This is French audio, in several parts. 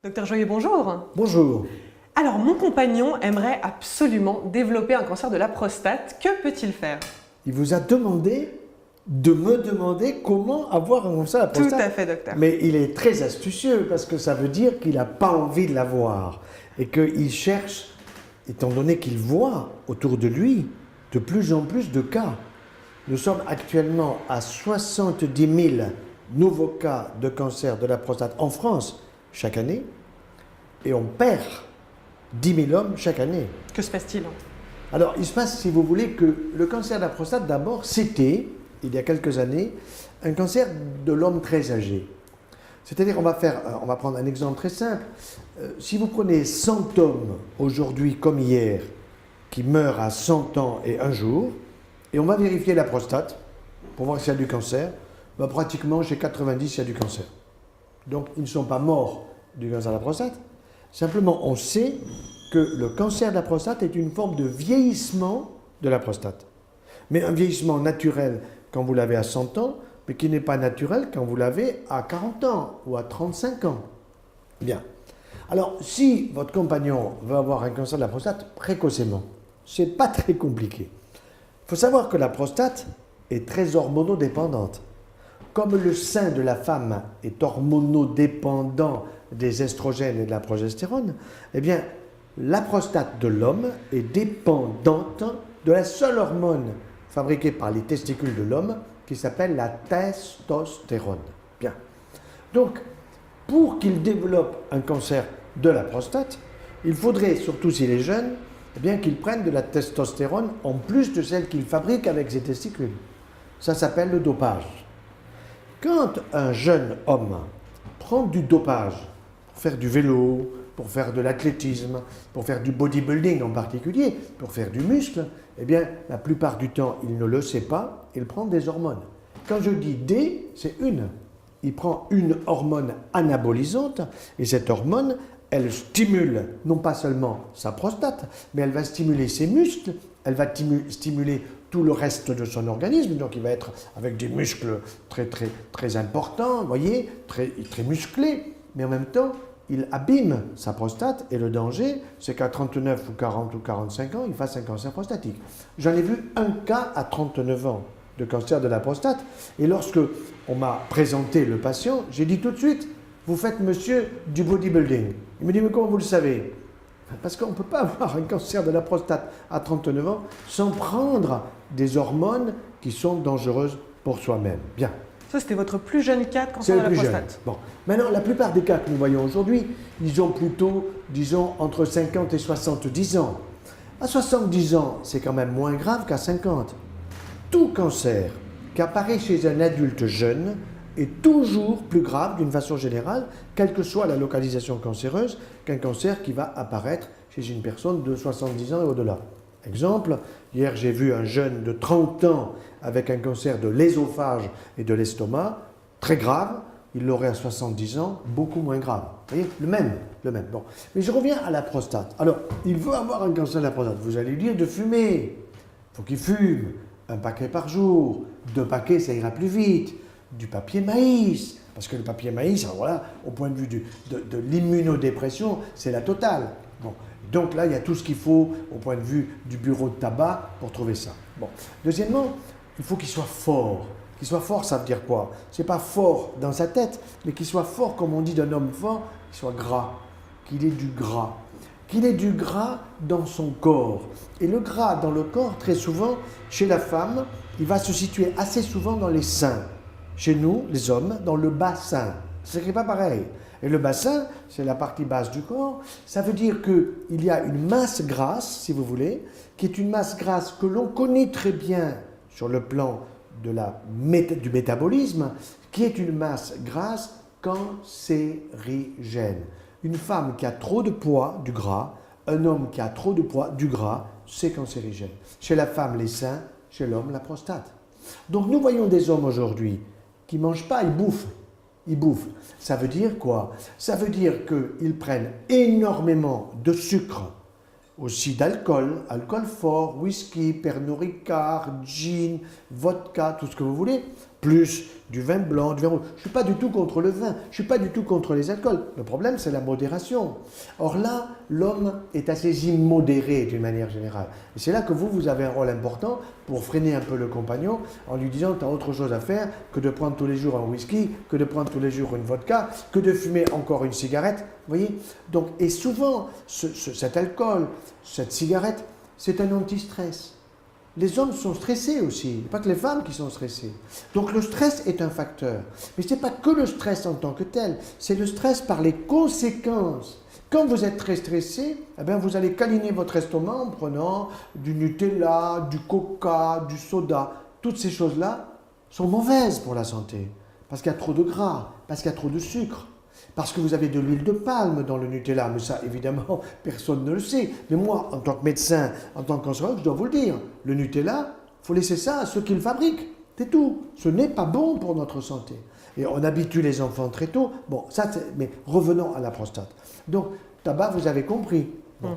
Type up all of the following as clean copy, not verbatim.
Docteur Joyeux, bonjour. Bonjour. Alors, mon compagnon aimerait absolument développer un cancer de la prostate. Que peut-il faire? Il vous a demandé de me demander comment avoir un cancer de la prostate. Tout à fait, docteur. Mais il est très astucieux parce que ça veut dire qu'il n'a pas envie de l'avoir et qu'il cherche, étant donné qu'il voit autour de lui de plus en plus de cas. Nous sommes actuellement à 70 000 nouveaux cas de cancer de la prostate en France chaque année et on perd 10 000 hommes chaque année. Que se passe-t-il? Alors, il se passe, si vous voulez, que le cancer de la prostate, d'abord, c'était, il y a quelques années, un cancer de l'homme très âgé. C'est-à-dire, on va prendre un exemple très simple. Si vous prenez 100 hommes aujourd'hui comme hier, qui meurent à 100 ans et un jour, et on va vérifier la prostate pour voir s'il y a du cancer, ben, pratiquement chez 90, il y a du cancer. Donc, ils ne sont pas morts du cancer de la prostate. Simplement, on sait que le cancer de la prostate est une forme de vieillissement de la prostate. Mais un vieillissement naturel quand vous l'avez à 100 ans, mais qui n'est pas naturel quand vous l'avez à 40 ans ou à 35 ans. Bien. Alors, si votre compagnon veut avoir un cancer de la prostate précocement, c'est pas très compliqué. Il faut savoir que la prostate est très hormonodépendante. Comme le sein de la femme est hormonodépendant des estrogènes et de la progestérone, eh bien, la prostate de l'homme est dépendante de la seule hormone fabriquée par les testicules de l'homme qui s'appelle la testostérone. Bien. Donc, pour qu'il développe un cancer de la prostate, il faudrait, surtout s'il est jeune, eh bien, qu'il prenne de la testostérone en plus de celle qu'il fabrique avec ses testicules. Ça s'appelle le dopage. Quand un jeune homme prend du dopage pour faire du vélo, pour faire de l'athlétisme, pour faire du bodybuilding en particulier, pour faire du muscle, eh bien, la plupart du temps, il ne le sait pas, il prend des hormones. Quand je dis D, c'est une. Il prend une hormone anabolisante, et cette hormone, elle stimule non pas seulement sa prostate, mais elle va stimuler ses muscles, elle va stimuler tout le reste de son organisme, donc il va être avec des muscles très importants, vous voyez, très musclés, mais en même temps, il abîme sa prostate et le danger, c'est qu'à 39 ou 40 ou 45 ans, il fasse un cancer prostatique. J'en ai vu un cas à 39 ans de cancer de la prostate, et lorsque on m'a présenté le patient, j'ai dit tout de suite, vous faites monsieur du bodybuilding. Il me dit, mais comment vous le savez? Parce qu'on ne peut pas avoir un cancer de la prostate à 39 ans sans prendre des hormones qui sont dangereuses pour soi-même. Bien. Ça, c'était votre plus jeune cas de cancer de la prostate. Bon. Maintenant, la plupart des cas que nous voyons aujourd'hui, ils ont plutôt, disons, entre 50 et 70 ans. À 70 ans, c'est quand même moins grave qu'à 50. Tout cancer qui apparaît chez un adulte jeune est toujours plus grave d'une façon générale, quelle que soit la localisation cancéreuse, qu'un cancer qui va apparaître chez une personne de 70 ans et au-delà. Exemple, hier j'ai vu un jeune de 30 ans avec un cancer de l'ésophage et de l'estomac, très grave, il l'aurait à 70 ans, beaucoup moins grave. Vous voyez, le même. Bon. Mais je reviens à la prostate. Alors, il veut avoir un cancer de la prostate, vous allez lui dire de fumer. Il faut qu'il fume, un paquet par jour, 2 paquets ça ira plus vite. Du papier maïs, parce que le papier maïs, alors voilà, au point de vue de l'immunodépression, c'est la totale. Bon. Donc là, il y a tout ce qu'il faut au point de vue du bureau de tabac pour trouver ça. Bon. Deuxièmement, il faut qu'il soit fort. Qu'il soit fort, ça veut dire quoi? C'est pas fort dans sa tête, mais qu'il soit fort, comme on dit d'un homme fort, qu'il soit gras, qu'il ait du gras. Qu'il ait du gras dans son corps. Et le gras dans le corps, très souvent, chez la femme, il va se situer assez souvent dans les seins. Chez nous, les hommes, dans le bassin. C'est pas pareil. Et le bassin, c'est la partie basse du corps. Ça veut dire qu'il y a une masse grasse, si vous voulez, qui est une masse grasse que l'on connaît très bien sur le plan du métabolisme, qui est une masse grasse cancérigène. Une femme qui a trop de poids, du gras, un homme qui a trop de poids, du gras, c'est cancérigène. Chez la femme, les seins, chez l'homme, la prostate. Donc nous voyons des hommes aujourd'hui qui ne mangent pas, ils bouffent. Ils bouffent. Ça veut dire quoi? Ça veut dire qu'ils prennent énormément de sucre, aussi d'alcool, alcool fort, whisky, Pernod Ricard, gin, vodka, tout ce que vous voulez, plus du vin blanc, du vin rouge. Je ne suis pas du tout contre le vin, je ne suis pas du tout contre les alcools. Le problème, c'est la modération. Or là, l'homme est assez immodéré d'une manière générale. Et c'est là que vous avez un rôle important pour freiner un peu le compagnon en lui disant tu as autre chose à faire que de prendre tous les jours un whisky, que de prendre tous les jours une vodka, que de fumer encore une cigarette. Vous voyez? Donc, et souvent, cet alcool, cette cigarette, c'est un anti-stress. Les hommes sont stressés aussi, il n'y a pas que les femmes qui sont stressées. Donc le stress est un facteur. Mais ce n'est pas que le stress en tant que tel, c'est le stress par les conséquences. Quand vous êtes très stressé, eh bien, vous allez câliner votre estomac en prenant du Nutella, du Coca, du soda. Toutes ces choses-là sont mauvaises pour la santé, parce qu'il y a trop de gras, parce qu'il y a trop de sucre. Parce que vous avez de l'huile de palme dans le Nutella, mais ça, évidemment, personne ne le sait. Mais moi, en tant que médecin, en tant que cancérologue, je dois vous le dire. Le Nutella, il faut laisser ça à ceux qui le fabriquent. C'est tout. Ce n'est pas bon pour notre santé. Et on habitue les enfants très tôt. Bon, ça, mais revenons à la prostate. Donc, tabac, vous avez compris. Bon,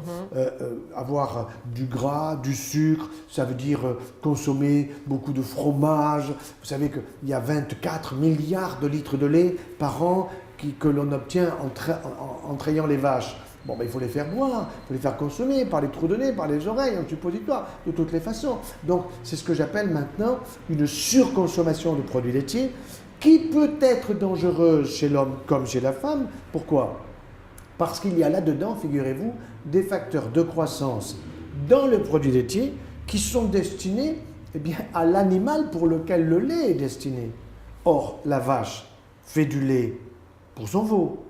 avoir du gras, du sucre, ça veut dire consommer beaucoup de fromage. Vous savez qu'il y a 24 milliards de litres de lait par an que l'on obtient en trayant les vaches. Bon, ben, il faut les faire boire, il faut les faire consommer par les trous de nez, par les oreilles, en suppositoire, de toutes les façons. Donc, c'est ce que j'appelle maintenant une surconsommation de produits laitiers qui peut être dangereuse chez l'homme comme chez la femme. Pourquoi ? Parce qu'il y a là-dedans, figurez-vous, des facteurs de croissance dans le produit laitier qui sont destinés eh bien, à l'animal pour lequel le lait est destiné. Or, la vache fait du lait pour son veau,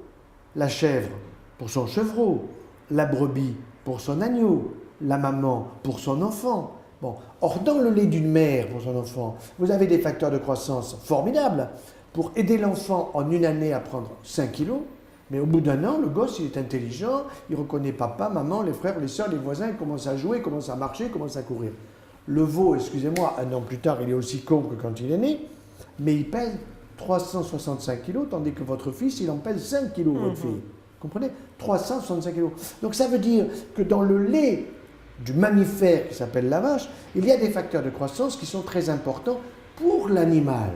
la chèvre pour son chevreau, la brebis pour son agneau, la maman pour son enfant. Bon. Or, dans le lait d'une mère pour son enfant, vous avez des facteurs de croissance formidables pour aider l'enfant en une année à prendre 5 kilos. Mais au bout d'un an, le gosse, il est intelligent, il reconnaît papa, maman, les frères, les soeurs, les voisins, il commence à jouer, il commence à marcher, il commence à courir. Le veau, excusez-moi, un an plus tard, il est aussi con que quand il est né, mais il pèse 365 kilos, tandis que votre fils, il en pèse 5 kilos, votre fille. Vous comprenez? 365 kilos. Donc ça veut dire que dans le lait du mammifère qui s'appelle la vache, il y a des facteurs de croissance qui sont très importants pour l'animal.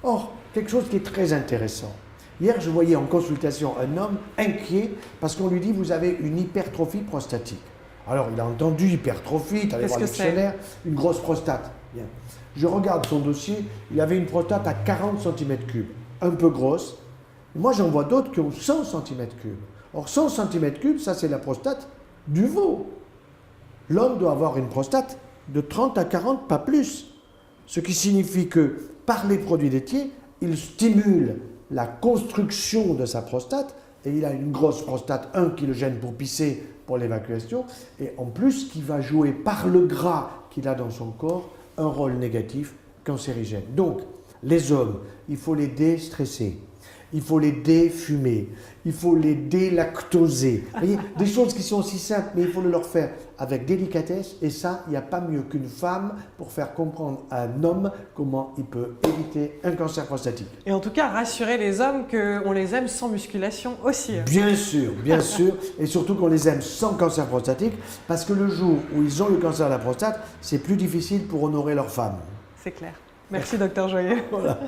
Or, quelque chose qui est très intéressant. Hier, je voyais en consultation un homme inquiet parce qu'on lui dit « vous avez une hypertrophie prostatique ». Alors, il a entendu hypertrophie, tu allais voir le dictionnaire, une grosse prostate. Bien. Je regarde son dossier, il avait une prostate à 40 cm3, un peu grosse. Moi, j'en vois d'autres qui ont 100 cm3. Or, 100 cm3, ça, c'est la prostate du veau. L'homme doit avoir une prostate de 30 à 40, pas plus. Ce qui signifie que, par les produits laitiers, il stimule la construction de sa prostate, et il a une grosse prostate, qui le gêne pour pisser, pour l'évacuation, et en plus qui va jouer par le gras qu'il a dans son corps un rôle négatif cancérigène. Donc, les hommes, il faut les déstresser, il faut les défumer, il faut les délactoser. Vous voyez, des choses qui sont aussi simples, mais il faut le leur faire avec délicatesse, et ça, il n'y a pas mieux qu'une femme pour faire comprendre à un homme comment il peut éviter un cancer prostatique. Et en tout cas, rassurer les hommes qu'on les aime sans musculation aussi. Bien sûr, et surtout qu'on les aime sans cancer prostatique, parce que le jour où ils ont le cancer de la prostate, c'est plus difficile pour honorer leur femme. C'est clair. Merci, docteur Joyeux. Voilà.